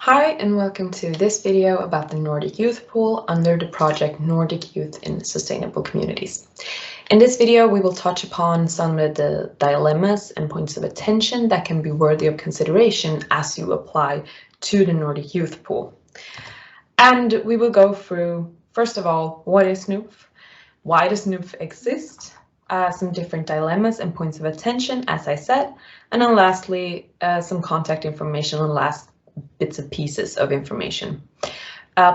Hi and welcome to this video about the Nordic Youth Pool under the project Nordic Youth in Sustainable Communities. In this video we will touch upon some of the dilemmas and points of attention that can be worthy of consideration as you apply to the Nordic Youth Pool. And we will go through, first of all, what is NOOF? Why does NOOF exist? Some different dilemmas and points of attention, as I said, and then lastly, some contact information and last bits and pieces of information.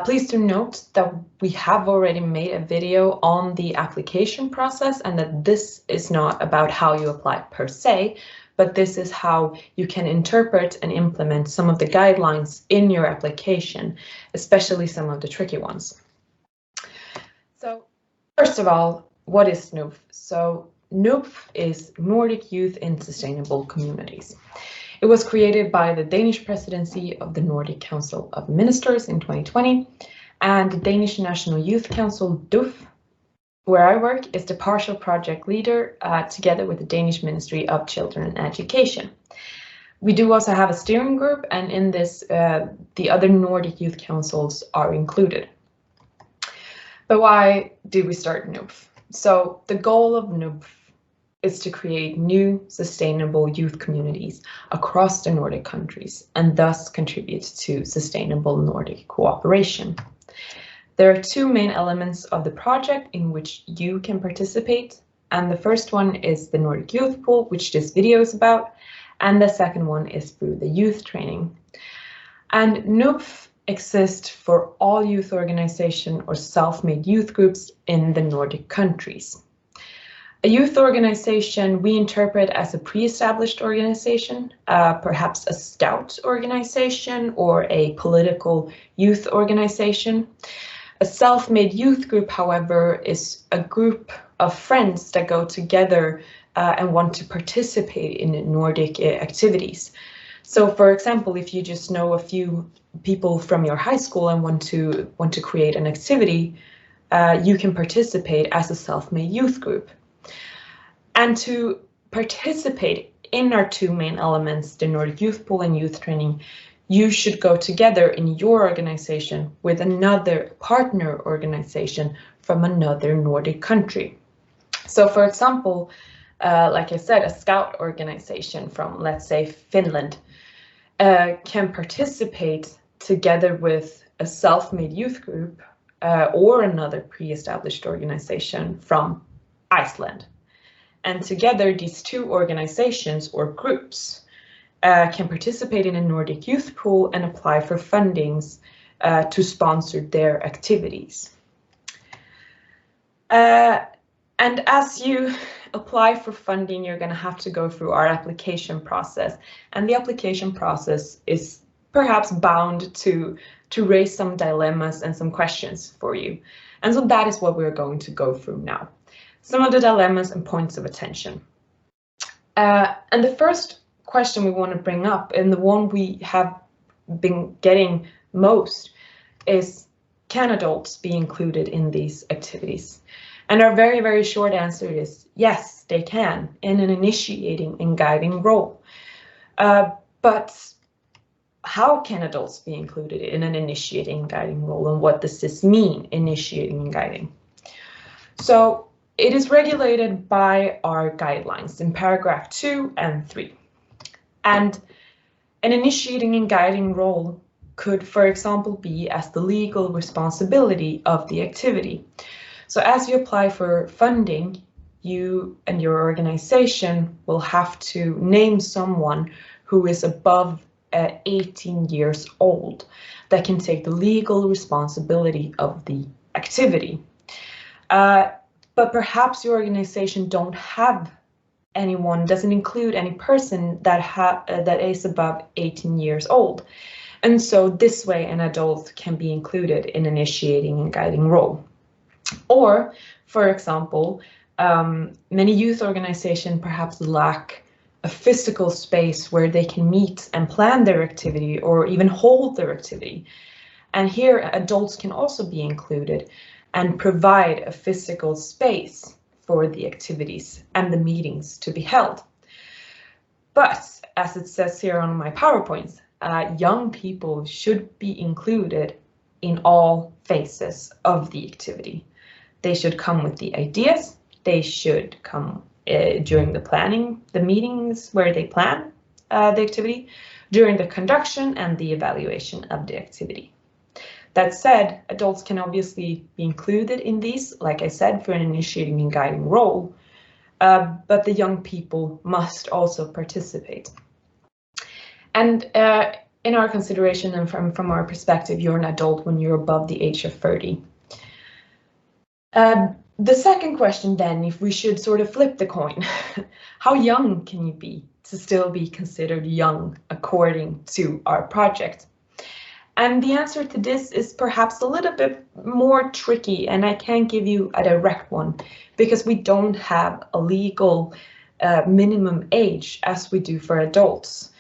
Please do note that we have already made a video on the application process and that this is not about how you apply per se, but this is how you can interpret and implement some of the guidelines in your application, especially some of the tricky ones. So first of all, what is NOOF? So NOOF is Nordic Youth in Sustainable Communities. It was created by the Danish presidency of the Nordic Council of Ministers in 2020, and the Danish National Youth Council, DUF, where I work, is the partial project leader together with the Danish Ministry of Children and Education. We do also have a steering group, and in this, the other Nordic Youth Councils are included. But why did we start NOOF? So the goal of NOOF is to create new sustainable youth communities across the Nordic countries and thus contribute to sustainable Nordic cooperation. There are two main elements of the project in which you can participate, and the first one is the Nordic Youth Pool, which this video is about, and the second one is through the youth training. And NOOF exists for all youth organization or self-made youth groups in the Nordic countries. A youth organization we interpret as a pre-established organization, perhaps a scout organization or a political youth organization. A self-made youth group, however, is a group of friends that go together and want to participate in Nordic activities. So, for example, if you just know a few people from your high school and want to create an activity, you can participate as a self-made youth group. And to participate in our two main elements, the Nordic Youth Pool and youth training, you should go together in your organization with another partner organization from another Nordic country. So, for example, like I said, a scout organization from, let's say, Finland can participate together with a self-made youth group or another pre-established organization from Iceland. And together, these two organizations or groups can participate in a Nordic Youth Pool and apply for fundings to sponsor their activities. And as you apply for funding, you're going to have to go through our application process. And the application process is perhaps bound to raise some dilemmas and some questions for you. And so that is what we're going to go through now. Some of the dilemmas and points of attention. And the first question we want to bring up, and the one we have been getting most, is can adults be included in these activities? And our very, very short answer is yes, they can, in an initiating and guiding role. But how can adults be included in an initiating and guiding role, and what does this mean, initiating and guiding? So it is regulated by our guidelines in paragraph 2 and 3. And an initiating and guiding role could, for example, be as the legal responsibility of the activity. So as you apply for funding, you and your organization will have to name someone who is above 18 years old that can take the legal responsibility of the activity. But perhaps your organization don't have anyone, doesn't include any person that is above 18 years old. And so this way an adult can be included in initiating and guiding role. Or, for example, many youth organizations perhaps lack a physical space where they can meet and plan their activity or even hold their activity. And here adults can also be included and provide a physical space for the activities and the meetings to be held. But as it says here on my PowerPoints, young people should be included in all phases of the activity. They should come with the ideas, they should come during the planning, the meetings where they plan the activity, during the conduction and the evaluation of the activity. That said, adults can obviously be included in these, like I said, for an initiating and guiding role, but the young people must also participate. And in our consideration and from our perspective, you're an adult when you're above the age of 30. The second question then, if we should sort of flip the coin, how young can you be to still be considered young according to our project? And the answer to this is perhaps a little bit more tricky, and I can't give you a direct one because we don't have a legal minimum age as we do for adults.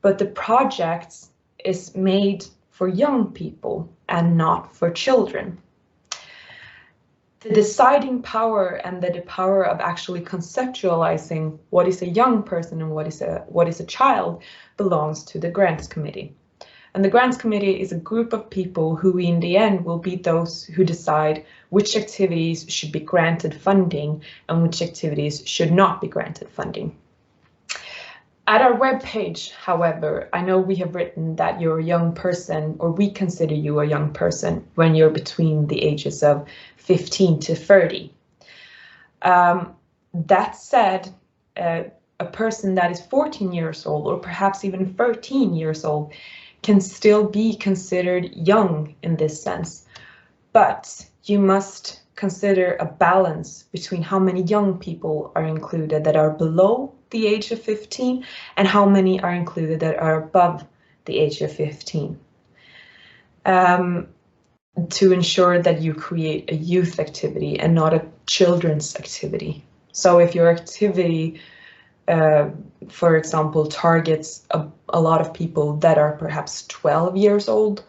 But the project is made for young people and not for children. The deciding power and the power of actually conceptualizing what is a young person and what is a child belongs to the grants committee. And the grants committee is a group of people who in the end will be those who decide which activities should be granted funding and which activities should not be granted funding. At our webpage, however, I know we have written that you're a young person, or we consider you a young person when you're between the ages of 15 to 30. That said, a person that is 14 years old or perhaps even 13 years old can still be considered young in this sense, but you must consider a balance between how many young people are included that are below the age of 15 and how many are included that are above the age of 15. To ensure that you create a youth activity and not a children's activity. So if your activity, for example, targets a lot of people that are perhaps 12 years old,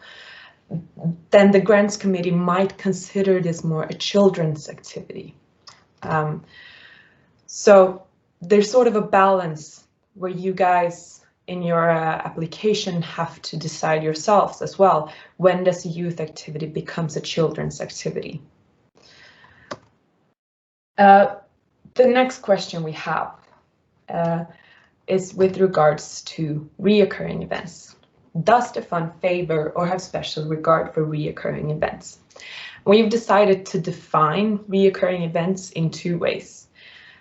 then the grants committee might consider this more a children's activity. So there's sort of a balance where you guys in your application have to decide yourselves as well. When does a youth activity becomes a children's activity? The next question we have is with regards to reoccurring events. Does the fund favor or have special regard for reoccurring events? We've decided to define reoccurring events in two ways.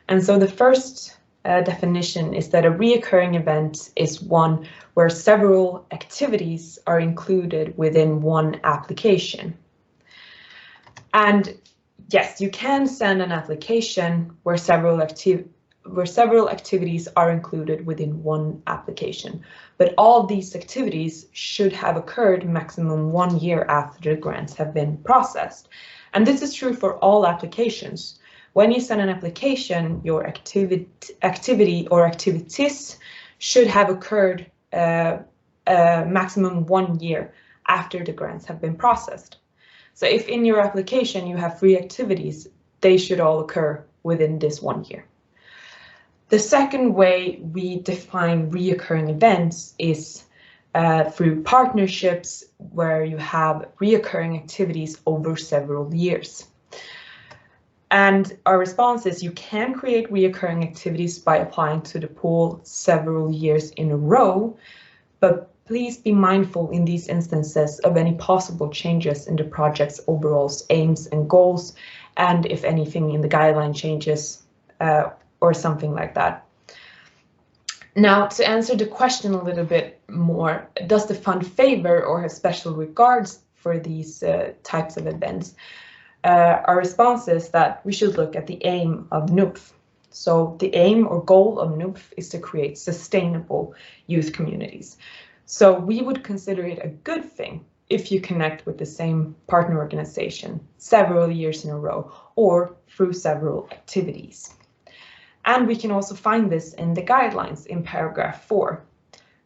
And so the first definition is that a reoccurring event is one where several activities are included within one application. And yes, you can send an application where several activities are included within one application, but all these activities should have occurred maximum 1 year after the grants have been processed. And this is true for all applications. When you send an application, your activity or activities should have occurred maximum 1 year after the grants have been processed. So if in your application you have 3 activities, they should all occur within this 1 year. The second way we define reoccurring events is through partnerships where you have reoccurring activities over several years. And our response is you can create reoccurring activities by applying to the pool several years in a row, but please be mindful in these instances of any possible changes in the project's overall aims and goals, and if anything in the guideline changes or something like that. Now, to answer the question a little bit more, does the fund favor or have special regards for these types of events? Our response is that we should look at the aim of NUBF. So the aim or goal of NUBF is to create sustainable youth communities. So we would consider it a good thing if you connect with the same partner organization several years in a row or through several activities. And we can also find this in the guidelines in paragraph 4.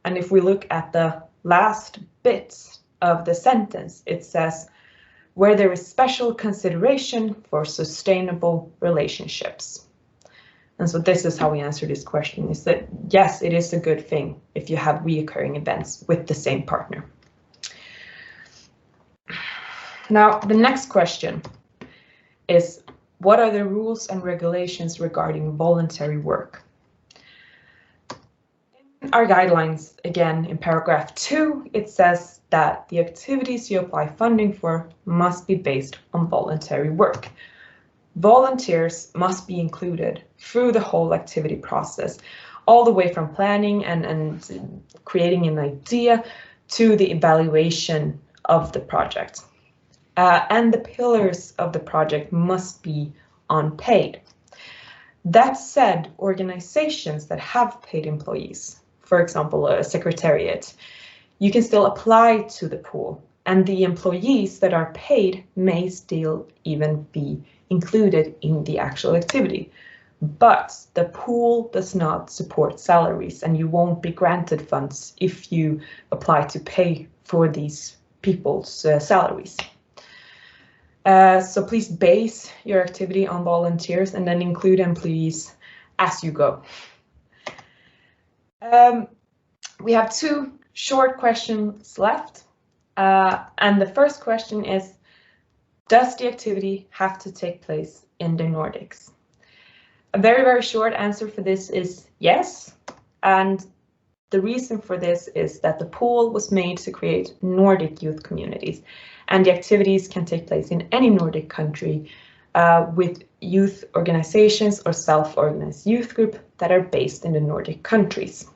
And if we look at the last bit of the sentence, it says, where there is special consideration for sustainable relationships. And so this is how we answer this question, is that yes, it is a good thing if you have reoccurring events with the same partner. Now, the next question is, what are the rules and regulations regarding voluntary work? In our guidelines, again, in paragraph 2, it says that the activities you apply funding for must be based on voluntary work. Volunteers must be included through the whole activity process, all the way from planning and creating an idea to the evaluation of the project. And the pillars of the project must be unpaid. That said, organizations that have paid employees, for example, a secretariat, you can still apply to the pool, and the employees that are paid may still even be included in the actual activity. But the pool does not support salaries, and you won't be granted funds if you apply to pay for these people's salaries. So please base your activity on volunteers and then include employees as you go. We have 2 short questions left. And the first question is, does the activity have to take place in the Nordics? A very, very short answer for this is yes. And the reason for this is that the pool was made to create Nordic youth communities, and the activities can take place in any Nordic country with youth organizations or self-organized youth group that are based in the Nordic countries.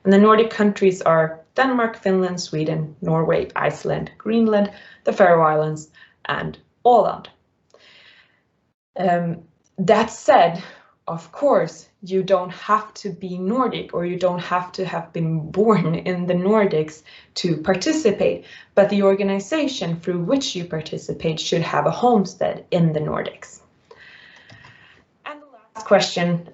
And the Nordic countries are Denmark, Finland, Sweden, Norway, Iceland, Greenland, the Faroe Islands, and Åland. That said, of course, you don't have to be Nordic, or you don't have to have been born in the Nordics to participate, but the organization through which you participate should have a homestead in the Nordics. And the last question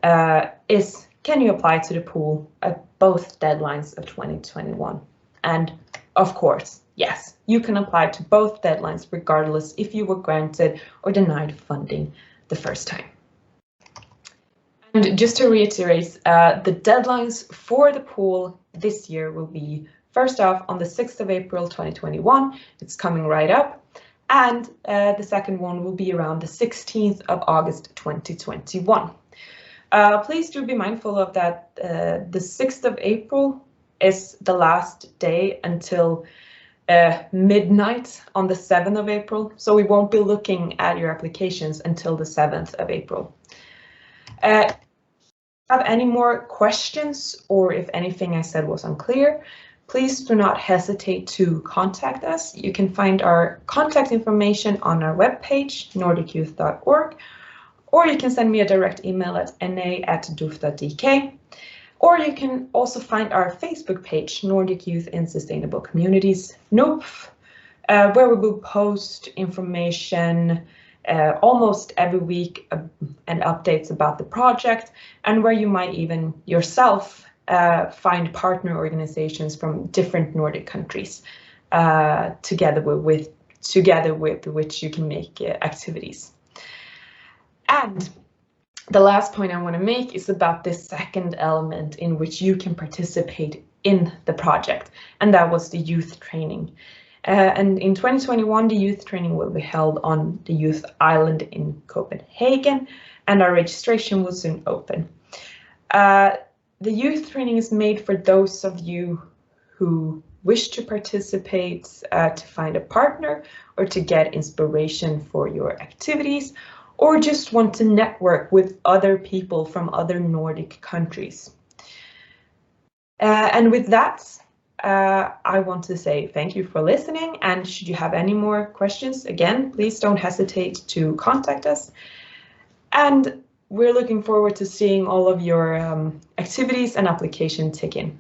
is, can you apply to the pool at both deadlines of 2021? And of course, yes, you can apply to both deadlines regardless if you were granted or denied funding the first time. And just to reiterate, the deadlines for the pool this year will be, first off, on the 6th of April 2021, it's coming right up, and the second one will be around the 16th of August 2021. Please do be mindful of that. The 6th of April is the last day until midnight on the 7th of April, so we won't be looking at your applications until the 7th of April. Have any more questions, or if anything I said was unclear, please do not hesitate to contact us. You can find our contact information on our webpage, nordicyouth.org, or you can send me a direct email at na@doof.dk, or you can also find our Facebook page, Nordic Youth in Sustainable Communities, NOOF, where we will post information almost every week and updates about the project, and where you might even yourself find partner organizations from different Nordic countries together with which you can make activities. And the last point I want to make is about this second element in which you can participate in the project, and that was the youth training. And in 2021, the youth training will be held on the Youth Island in Copenhagen, and our registration will soon open. The youth training is made for those of you who wish to participate, to find a partner, or to get inspiration for your activities, or just want to network with other people from other Nordic countries. And with that, I want to say thank you for listening, and should you have any more questions, again, please don't hesitate to contact us. And we're looking forward to seeing all of your activities and application tick in.